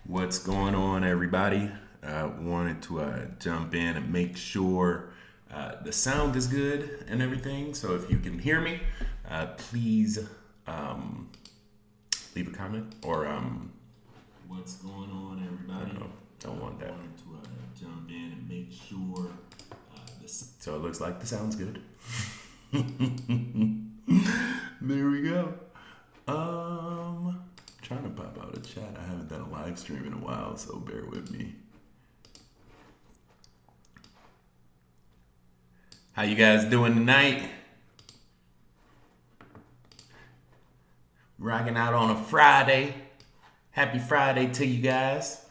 What's going on, everybody? Wanted to jump in and make sure the sound is good and everything. So if you can hear me, please leave a comment or what's going on, everybody? Don't want that. Wanted to jump in and make sure. So it looks like the sound's good. There we go. Trying to pop out a chat. I haven't done a live stream in a while, so bear with me. How you guys doing tonight? Rocking out on a Friday. Happy Friday to you guys.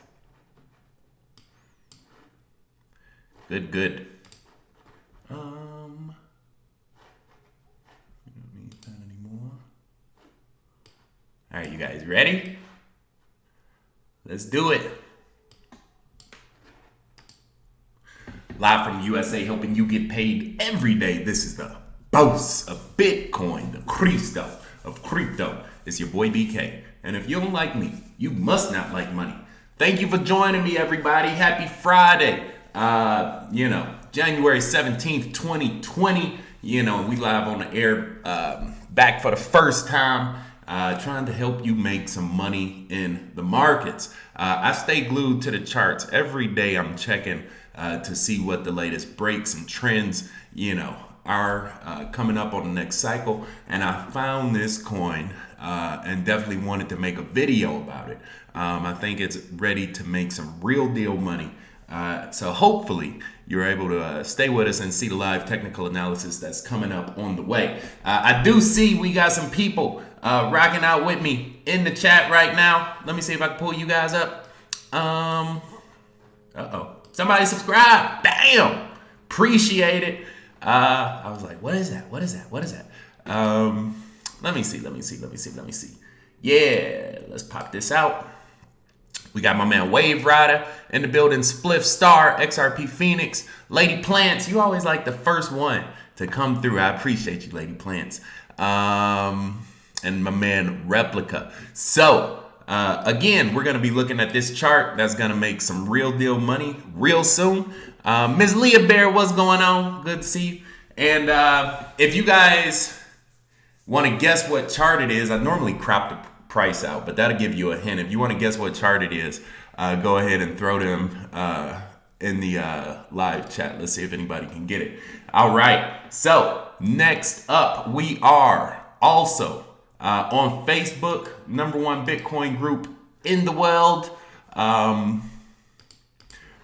Good. All right, you guys ready? Let's do it. Live from the USA, helping you get paid every day. This is the boss of Bitcoin, the Cristo of crypto. It's your boy BK. And if you don't like me, you must not like money. Thank you for joining me, everybody. Happy Friday. January 17th, 2020. We live on the air, back for the first time. Trying to help you make some money in the markets. I stay glued to the charts. Every day I'm checking to see what the latest breaks and trends, are coming up on the next cycle. And I found this coin and definitely wanted to make a video about it. I think it's ready to make some real deal money. So hopefully you're able to stay with us and see the live technical analysis that's coming up on the way. I do see we got some people rocking out with me in the chat right now. Let me see if I can pull you guys up. Somebody subscribe. Damn. Appreciate it. I was like, what is that? Let me see. Yeah, let's pop this out. We got my man Wave Rider in the building, Spliff Star, XRP Phoenix, Lady Plants. You always like the first one to come through. I appreciate you, Lady Plants. And my man Replica. So, again, we're going to be looking at this chart that's going to make some real deal money real soon. Ms. Leah Bear, what's going on? Good to see you. And if you guys want to guess what chart it is, I normally crop the price out, but that'll give you a hint. If you want to guess what chart it is, go ahead and throw them in the live chat. Let's see if anybody can get it. All right. So next up, we are also on Facebook, #1 Bitcoin group in the world.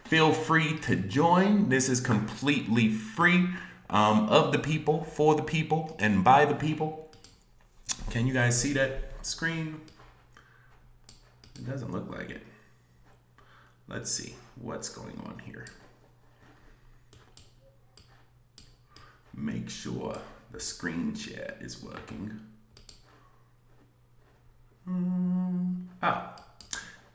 Feel free to join. This is completely free, of the people, for the people, and by the people. Can you guys see that screen? It doesn't look like it. Let's see what's going on here. Make sure the screen chat is working.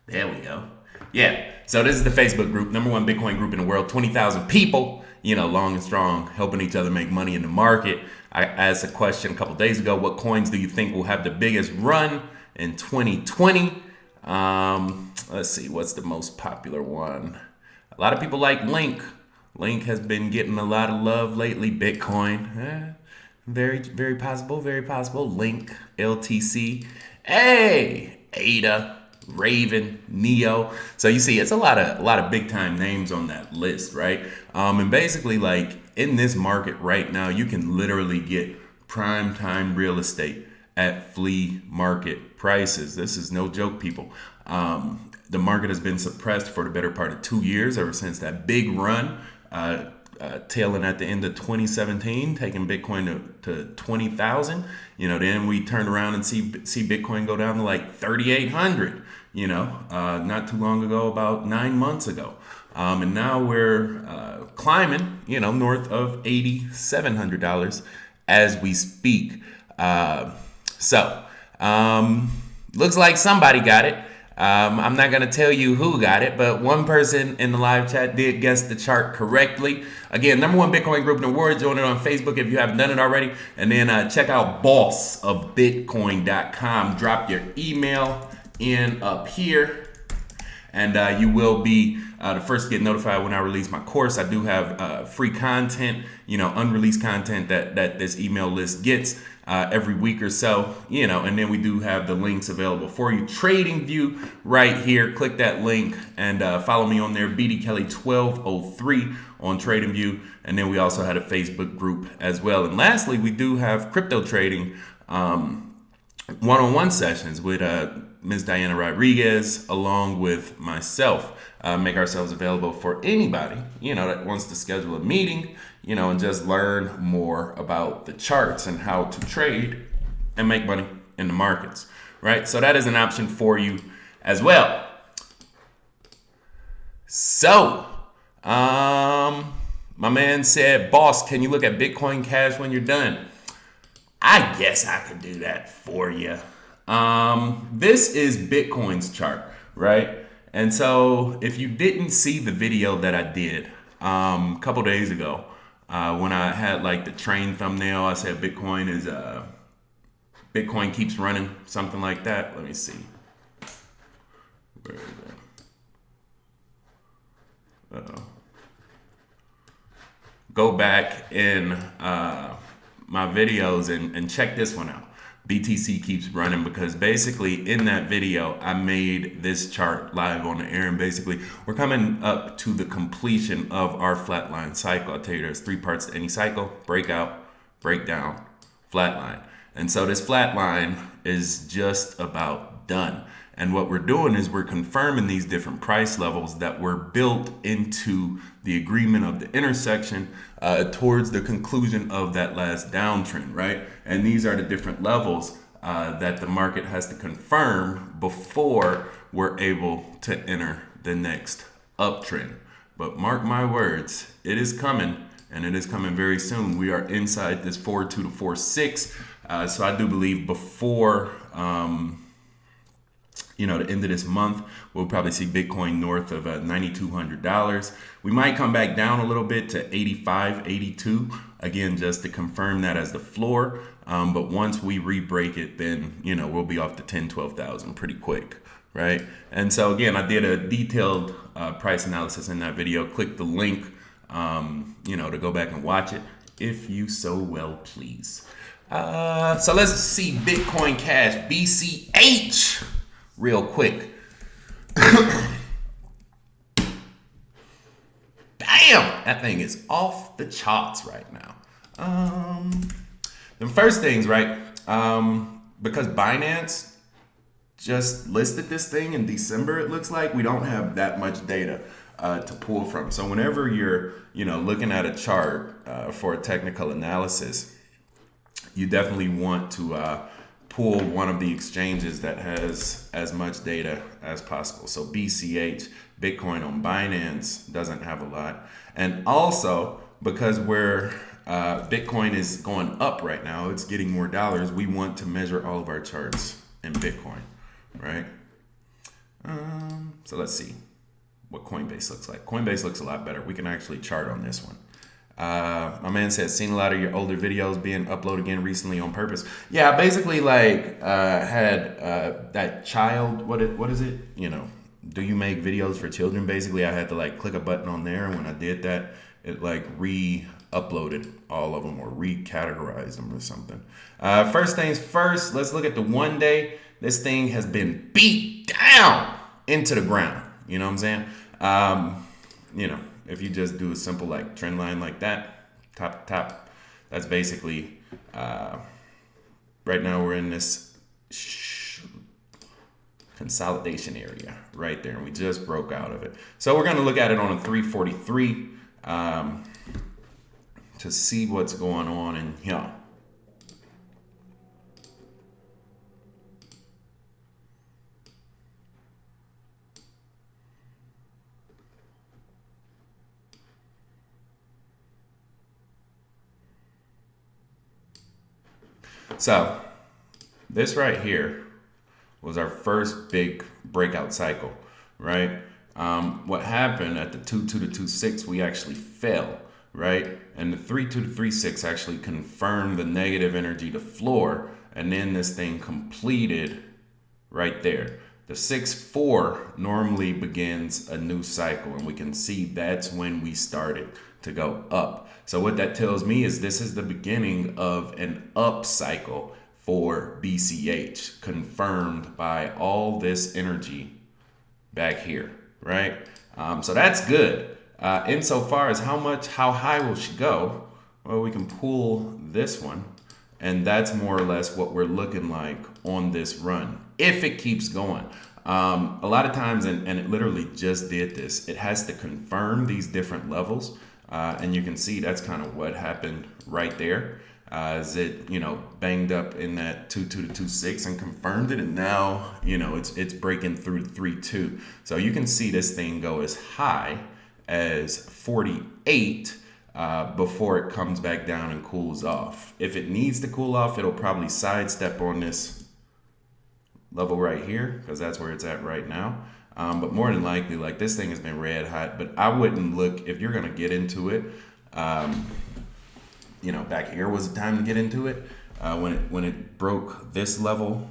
There we go. Yeah, so this is the Facebook group, #1 Bitcoin group in the world, 20,000 people, long and strong, helping each other make money in the market. I asked a question a couple days ago, what coins do you think will have the biggest run in 2020? Let's see, what's the most popular one? A lot of people like Link. Link has been getting a lot of love lately. Bitcoin, very, very possible, very possible. Link, LTC, hey, ADA, Raven, Neo. So you see, it's a lot of big time names on that list, right? And basically, like in this market right now, you can literally get prime time real estate at flea market prices. This is no joke, people. The market has been suppressed for the better part of 2 years, ever since that big run, tailing at the end of 2017, taking Bitcoin to 20,000. Then we turned around and see Bitcoin go down to like 3,800. Not too long ago, about 9 months ago, and now we're climbing, north of $8,700 as we speak. Looks like somebody got it. I'm not going to tell you who got it, but one person in the live chat did guess the chart correctly. Again, #1 Bitcoin group in the world. Join it on Facebook if you haven't done it already. And then check out bossofbitcoin.com. Drop your email in up here. And you will be the first to get notified when I release my course. I do have free content, unreleased content that this email list gets every week or so, and then we do have the links available for you. TradingView right here. Click that link and follow me on there, BD Kelly 1203 on TradingView. And then we also had a Facebook group as well. And lastly, we do have crypto trading one-on-one sessions with Ms. Diana Rodriguez along with myself. Make ourselves available for anybody, that wants to schedule a meeting, and just learn more about the charts and how to trade and make money in the markets, right? So that is an option for you as well. So, my man said, boss, can you look at Bitcoin Cash when you're done? I guess I could do that for you. This is Bitcoin's chart, right? And so if you didn't see the video that I did a couple days ago, when I had like the train thumbnail, I said Bitcoin is Bitcoin keeps running, something like that. Let me see. Where is it? Uh-oh. Go back in my videos and check this one out. BTC keeps running, because basically in that video I made this chart live on the air, and basically we're coming up to the completion of our flatline cycle. I'll tell you, there's 3 parts to any cycle: breakout, breakdown, flatline. And so this flatline is just about done. And what we're doing is we're confirming these different price levels that were built into the agreement of the intersection towards the conclusion of that last downtrend, right? And these are the different levels that the market has to confirm before we're able to enter the next uptrend. But mark my words, it is coming, and it is coming very soon. We are inside this 4.2 to 4.6. So I do believe before the end of this month, we'll probably see Bitcoin north of $9,200. We might come back down a little bit to 85, 82, again, just to confirm that as the floor. But once we re-break it, then, we'll be off to 10, 12,000 pretty quick, right? And so again, I did a detailed price analysis in that video. Click the link, to go back and watch it if you so well please. So let's see Bitcoin Cash, BCH. Real quick. Bam! That thing is off the charts right now. The first things, right? Because Binance just listed this thing in December, it looks like, we don't have that much data to pull from. So whenever you're, looking at a chart for a technical analysis, you definitely want to pull one of the exchanges that has as much data as possible. So BCH, Bitcoin on Binance, doesn't have a lot. And also, because Bitcoin is going up right now, it's getting more dollars, we want to measure all of our charts in Bitcoin, right? So let's see what Coinbase looks like. Coinbase looks a lot better. We can actually chart on this one. My man says, seen a lot of your older videos being uploaded again recently on purpose. Yeah, I basically had that child, what is it? Do you make videos for children? Basically, I had to click a button on there, and when I did that, it re-uploaded all of them or recategorized them or something. First things first, let's look at the 1 day. This thing has been beat down into the ground. You know what I'm saying? If you just do a simple trend line like that, top to top, that's basically, right now we're in this consolidation area right there, and we just broke out of it. So we're going to look at it on a 343 to see what's going on in here. So this right here was our first big breakout cycle, right? What happened at the 2.2 to 2.6, we actually fell, right? And the 3.2 to 3.6 actually confirmed the negative energy to floor, and then this thing completed right there. The 6-4 normally begins a new cycle, and we can see that's when we started to go up. So what that tells me is this is the beginning of an up cycle for BCH, confirmed by all this energy back here, right? So that's good. Insofar as how high will she go? Well, we can pull this one, and that's more or less what we're looking like on this run, if it keeps going. A lot of times, and it literally just did this, it has to confirm these different levels. And you can see that's kind of what happened right there. As it, banged up in that 2.2 to 2.6 and confirmed it. And now, it's breaking through 3.2. So you can see this thing go as high as 48 before it comes back down and cools off. If it needs to cool off, it'll probably sidestep on this level right here, because that's where it's at right now. But more than likely, like, this thing has been red hot, but I wouldn't look, if you're going to get into it, back here was the time to get into it. When it broke this level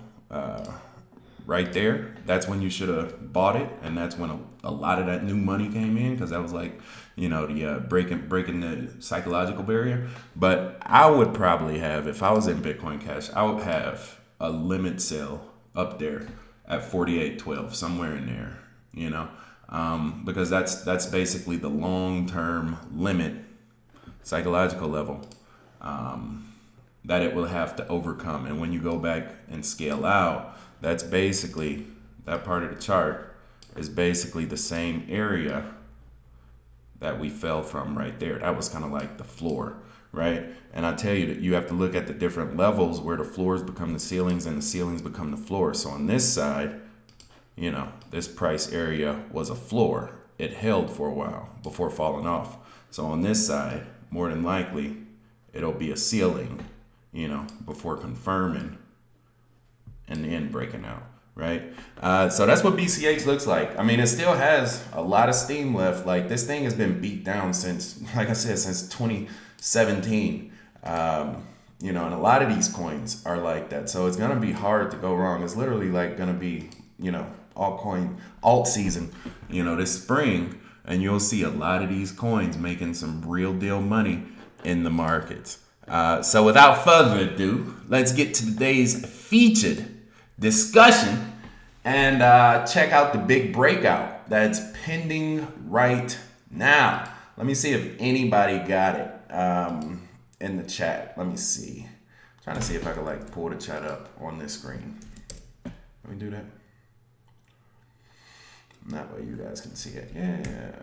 right there, that's when you should have bought it. And that's when a lot of that new money came in, because that was like, the breaking the psychological barrier. But I would probably have, if I was in Bitcoin Cash, I would have a limit sale up there at 48.12, somewhere in there, because that's basically the long-term limit, psychological level, that it will have to overcome. And when you go back and scale out, that's basically, that part of the chart is basically the same area that we fell from right there. That was kind of like the floor, right? And I tell you that you have to look at the different levels where the floors become the ceilings and the ceilings become the floors. So on this side, this price area was a floor. It held for a while before falling off. So on this side, more than likely, it'll be a ceiling, before confirming and then breaking out, right? So that's what BCH looks like. I mean, it still has a lot of steam left. Like, this thing has been beat down since, like I said, since 2017. And a lot of these coins are like that. So it's going to be hard to go wrong. It's literally like going to be, alt season, this spring. And you'll see a lot of these coins making some real deal money in the markets. So without further ado, let's get to today's featured discussion and check out the big breakout that's pending right now. Let me see if anybody got it in the chat. Let me see. I'm trying to see if I could pull the chat up on this screen. Let me do that. That way you guys can see it. Yeah.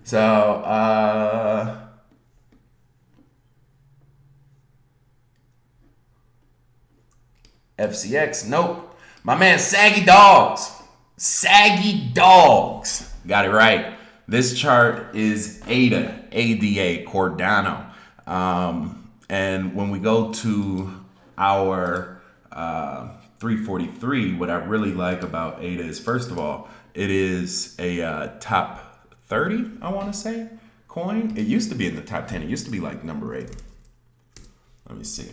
So, FCX, nope. My man, Saggy Dogs. Got it right. This chart is ADA, ADA, Cardano. And when we go to our 343, what I really like about ADA is, first of all, it is a top 30, I want to say, coin. It used to be in the top 10. It used to be like number 8. Let me see.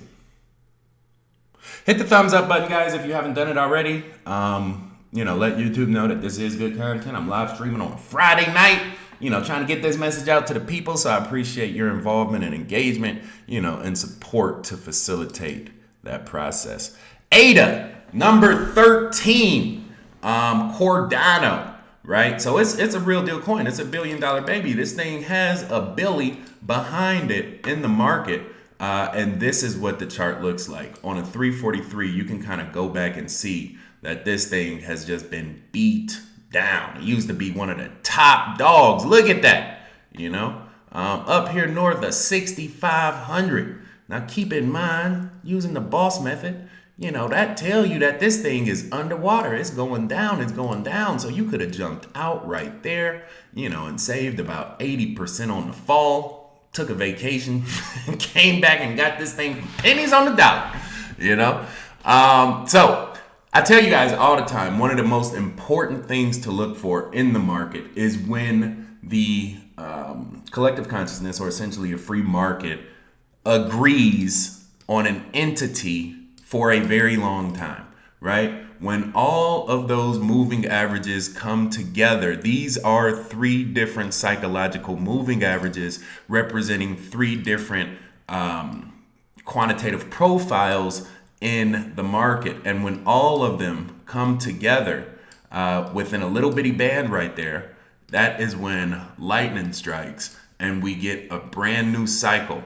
Hit the thumbs up button, guys, if you haven't done it already. Let YouTube know that this is good content. I'm live streaming on Friday night, trying to get this message out to the people. So I appreciate your involvement and engagement, and support to facilitate that process. ADA, number 13, Cardano. Right, so it's a real deal coin. It's $1 billion baby. This thing has a Billy behind it in the market, and this is what the chart looks like. On a 343, you can kind of go back and see that this thing has just been beat down. It used to be one of the top dogs. Look at that, up here north of 6,500. Now keep in mind, using the boss method, that tell you that this thing is underwater. It's going down. So you could have jumped out right there, and saved about 80% on the fall, took a vacation, and came back and got this thing for pennies on the dollar, So I tell you guys all the time, one of the most important things to look for in the market is when the collective consciousness, or essentially a free market, agrees on an entity for a very long time, right? When all of those moving averages come together, these are three different psychological moving averages representing three different quantitative profiles in the market. And when all of them come together within a little bitty band right there, that is when lightning strikes and we get a brand new cycle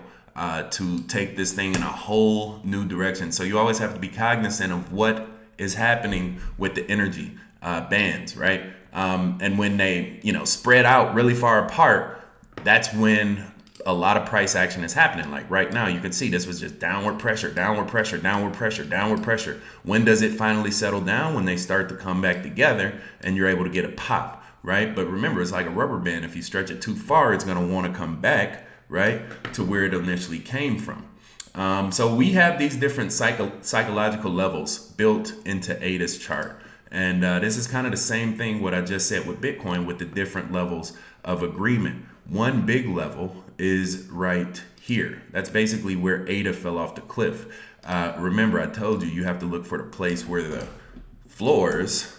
to take this thing in a whole new direction. So you always have to be cognizant of what is happening with the energy bands, right? And when they, spread out really far apart, that's when a lot of price action is happening. Like right now, you can see this was just downward pressure, downward pressure, downward pressure, downward pressure. When does it finally settle down? When they start to come back together and you're able to get a pop, right? But remember, it's like a rubber band. If you stretch it too far, it's going to want to come back, right, to where it initially came from. So we have these different psychological levels built into ADA's chart. And this is kind of the same thing what I just said with Bitcoin, with the different levels of agreement. One big level is right here. That's basically where ADA fell off the cliff. Remember, I told you have to look for the place where the floors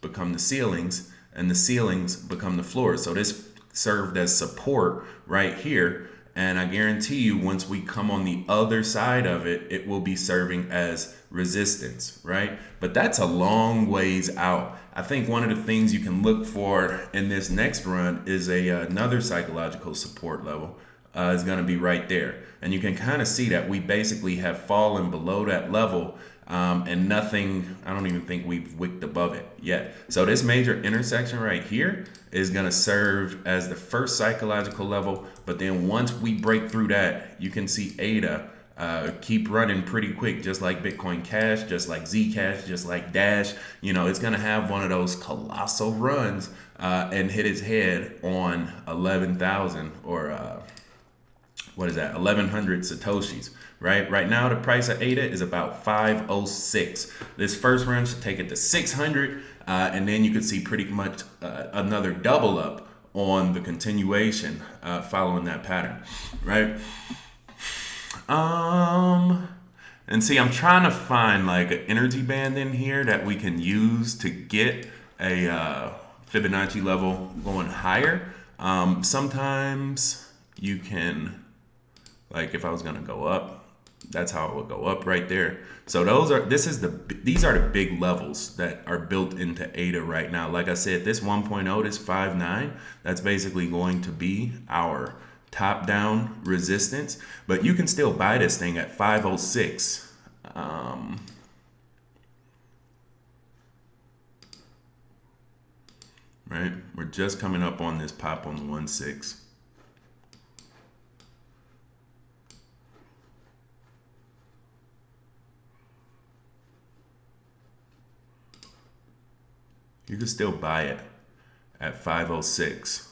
become the ceilings and the ceilings become the floors. So this served as support right here. And I guarantee you, once we come on the other side of it, it will be serving as resistance, right? But that's a long ways out. I think one of the things you can look for in this next run is another psychological support level is going to be right there. And you can kind of see that we basically have fallen below that level and nothing, I don't even think we've wicked above it yet. So this major intersection right here is going to serve as the first psychological level. But then once we break through that, you can see ADA keep running pretty quick, just like Bitcoin Cash, just like ZCash, just like Dash. It's going to have one of those colossal runs and hit its head on 11,000 or what is that? 1,100 Satoshis. Right now, the price of ADA is about 506. This first run should take it to 600, and then you could see pretty much another double up on the continuation following that pattern, right? And see, I'm trying to find like an energy band in here that we can use to get a Fibonacci level going higher. Sometimes you can, like if I was gonna go up, that's how it would go up right there. So these are the big levels that are built into ADA right now. Like I said, this 1.0, this 5.9, that's basically going to be our top down resistance, but you can still buy this thing at 506. Right, we're just coming up on this pop on the 1.6. You can still buy it at 506,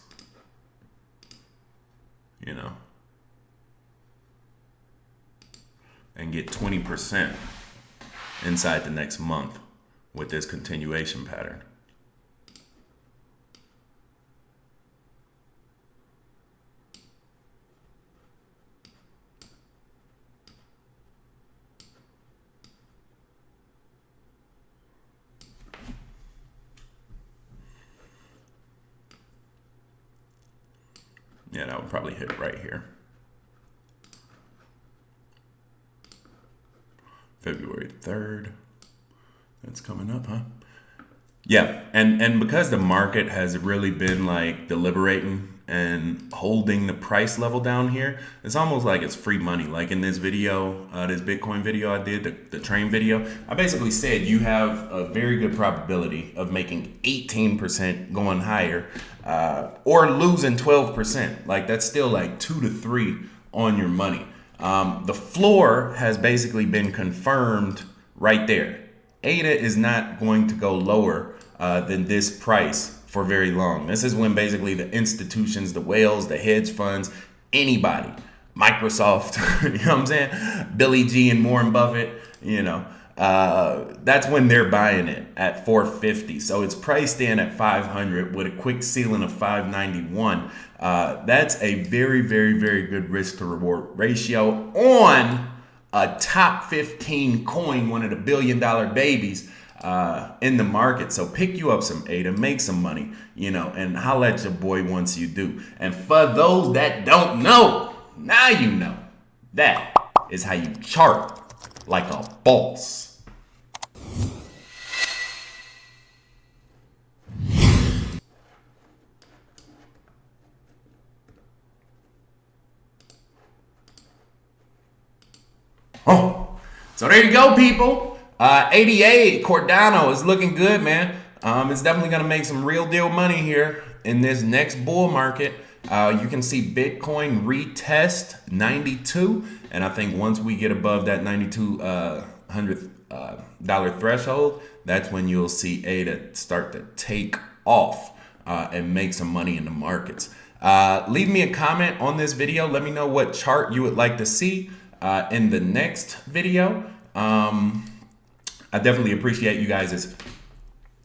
and get 20% inside the next month with this continuation pattern. Yeah, that would probably hit right here. February 3rd. That's coming up, huh? Yeah, and because the market has really been like deliberating and holding the price level down here, it's almost like it's free money. Like in this video, this Bitcoin video I did, the train video, I basically said you have a very good probability of making 18% going higher or losing 12%. Like that's still like 2 to 3 on your money. The floor has basically been confirmed right there. ADA is not going to go lower than this price for very long. This is when basically the institutions, the whales, the hedge funds, anybody, Microsoft, you know what I'm saying? Billy G and Warren Buffett, that's when they're buying it at 450. So it's priced in at 500 with a quick ceiling of 591. That's a very, very, very good risk to reward ratio on a top 15 coin, one of the $1 billion babies in the market. So pick you up some ADA, make some money, and holla at your boy once you do. And for those that don't know, now you know. That is how you chart like a boss. Oh, so there you go, people. 88 Cardano is looking good, man. It's definitely going to make some real deal money here in this next bull market. You can see Bitcoin retest 92, and I think once we get above that $9,200 threshold, that's when you'll see ADA start to take off and make some money in the markets. Leave me a comment on this video. Let me know what chart you would like to see in the next video. I definitely appreciate you guys'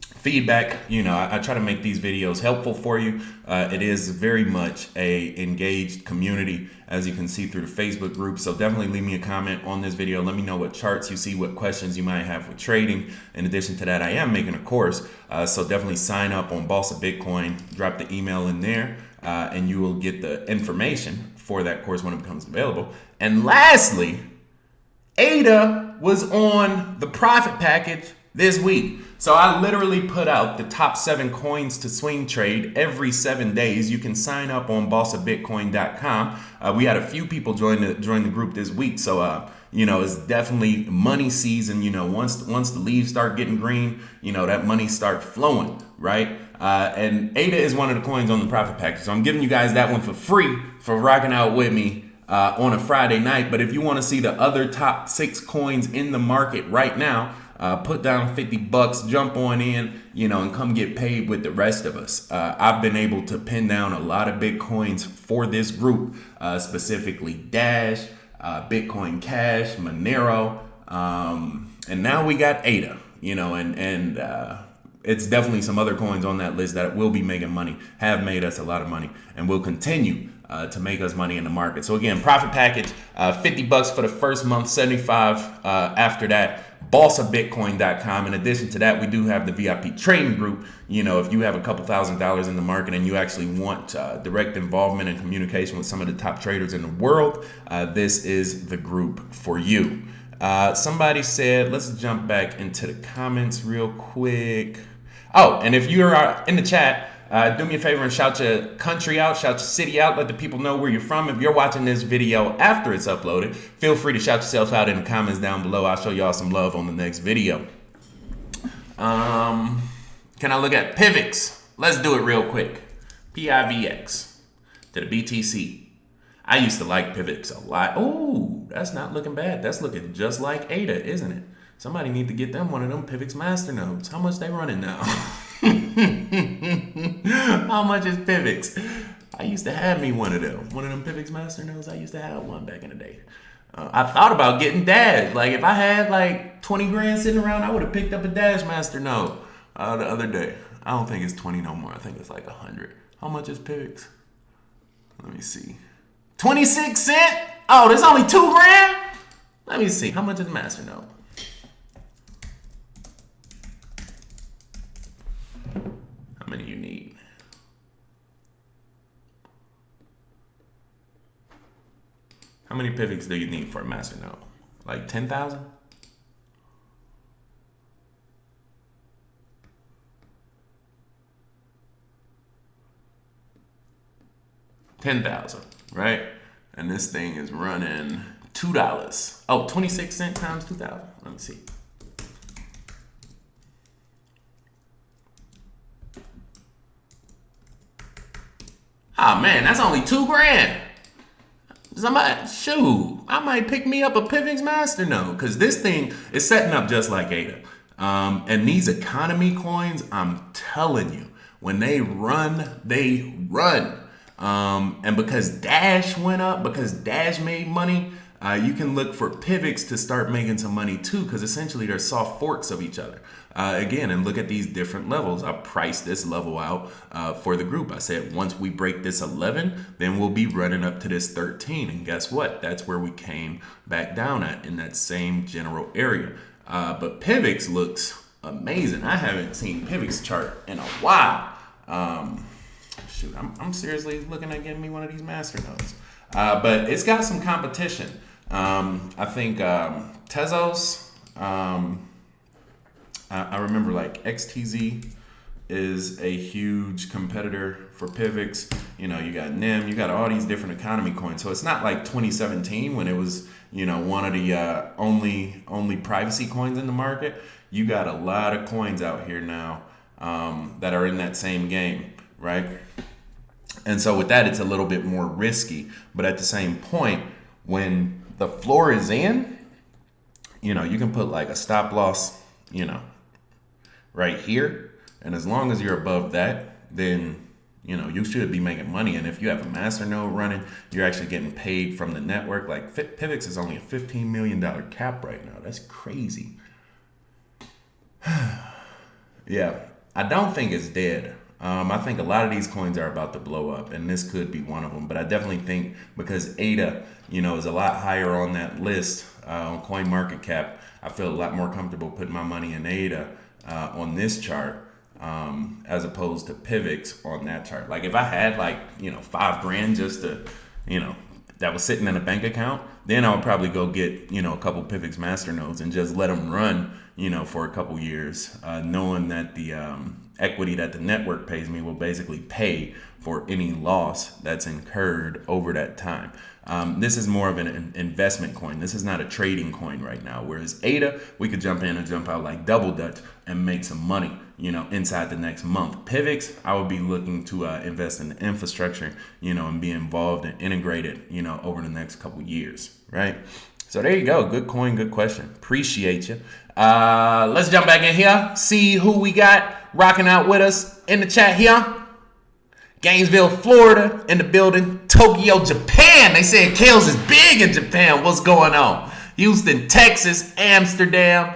feedback. I try to make these videos helpful for you. It is very much a engaged community, as you can see through the Facebook group. So definitely leave me a comment on this video. Let me know what charts you see, what questions you might have with trading. In addition to that, I am making a course. So definitely sign up on Boss of Bitcoin, drop the email in there, and you will get the information for that course when it becomes available. And lastly, ADA was on the profit package this week. So I literally put out the top 7 coins to swing trade every 7 days. You can sign up on bossofbitcoin.com. We had a few people join the group this week. So, it's definitely money season. Once the leaves start getting green, that money starts flowing, right? And ADA is one of the coins on the profit package. So I'm giving you guys that one for free for rocking out with me on a Friday night. But if you want to see the other top 6 coins in the market right now, put down $50, jump on in, and come get paid with the rest of us. I've been able to pin down a lot of Bitcoins for this group, specifically Dash, Bitcoin Cash, Monero, and now we got ADA, and it's definitely some other coins on that list that will be making money, have made us a lot of money, and will continue to make us money in the market. So again, profit package, $50 for the first month, $75 after that. bossofbitcoin.com. In addition to that, we do have the VIP trading group. If you have a couple $1,000s in the market and you actually want direct involvement and communication with some of the top traders in the world, this is the group for you. Somebody said, let's jump back into the comments real quick. Oh, and if you're in the chat, do me a favor and shout your country out, shout your city out, let the people know where you're from. If you're watching this video after it's uploaded, feel free to shout yourself out in the comments down below. I'll show y'all some love on the next video. Can I look at PIVX? Let's do it real quick. PIVX to the BTC. I used to like PIVX a lot. Oh, that's not looking bad. That's looking just like ADA, isn't it? Somebody need to get them one of them PIVX master nodes. How much they running now? How much is PIVX? I used to have me one of them PIVX master nodes. I used to have one back in the day. I thought about getting Dash. Like if I had like 20 grand sitting around, I would have picked up a Dash master node the other day. I don't think it's 20 no more. I think it's like 100. How much is PIVX? Let me see. 26 cents? Oh, there's only 2 grand? Let me see. How much is master node? How many you need? How many PIVX do you need for a master node? Like 10,000? 10,000, right? And this thing is running $2. Oh, 26 cents times 2,000. Let me see. Oh man, that's only 2 grand. Somebody, shoot, I might pick me up a PIVX master node because this thing is setting up just like ADA. And these economy coins, I'm telling you, when they run, they run. And because Dash went up, because Dash made money, You can look for pivots to start making some money too, because essentially they're soft forks of each other. Again, and look at these different levels. I priced this level out for the group. I said once we break this 11, then we'll be running up to this 13. And guess what? That's where we came back down at, in that same general area. But pivots looks amazing. I haven't seen pivots chart in a while. Shoot, I'm seriously looking at getting me one of these master nodes. But it's got some competition. I think Tezos, I remember like XTZ is a huge competitor for pivots. You know, you got NIM, you got all these different economy coins. So it's not like 2017 when it was, you know, one of the only privacy coins in the market. You got a lot of coins out here now that are in that same game, right? And so with that, it's a little bit more risky. But at the same point, when the floor is in, you know, you can put like a stop loss, you know, right here. And as long as you're above that, then, you know, you should be making money. And if you have a master node running, you're actually getting paid from the network. Like Pivx is only a $15 million cap right now. That's crazy. Yeah, I don't think it's dead. I think a lot of these coins are about to blow up, and this could be one of them. But I definitely think because ADA, you know, is a lot higher on that list on CoinMarketCap, I feel a lot more comfortable putting my money in ADA on this chart as opposed to Pivx on that chart. Like if I had like, you know, $5,000 just to, you know, that was sitting in a bank account, then I would probably go get, you know, a couple Pivx master nodes and just let them run, you know, for a couple years, knowing that the equity that the network pays me will basically pay for any loss that's incurred over that time. This is more of an investment coin. This is not a trading coin right now. Whereas ADA, we could jump in and jump out like double dutch and make some money, you know, inside the next month. Pivx, I would be looking to invest in the infrastructure, you know, and be involved and integrated, you know, over the next couple years, right? So there you go. Good coin, good question. Appreciate you. Let's jump back in here. See who we got rocking out with us in the chat here. Gainesville, Florida in the building. Tokyo, Japan. They said Kales is big in Japan. What's going on? Houston, Texas, Amsterdam.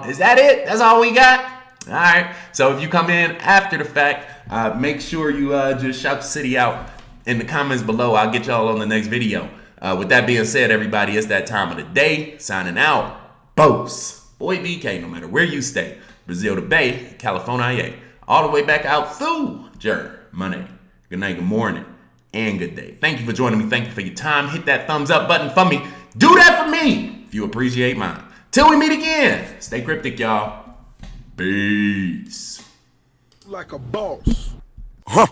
Is that it? That's all we got? All right. So if you come in after the fact, make sure you just shout the city out in the comments below. I'll get y'all on the next video. With that being said, everybody, it's that time of the day. Signing out. Boast. Boy BK, no matter where you stay. Brazil to Bay, California, all the way back out through Germany. Good night, good morning, and good day. Thank you for joining me. Thank you for your time. Hit that thumbs up button for me. Do that for me if you appreciate mine. Till we meet again, stay cryptic, y'all. Peace. Like a boss. Huh.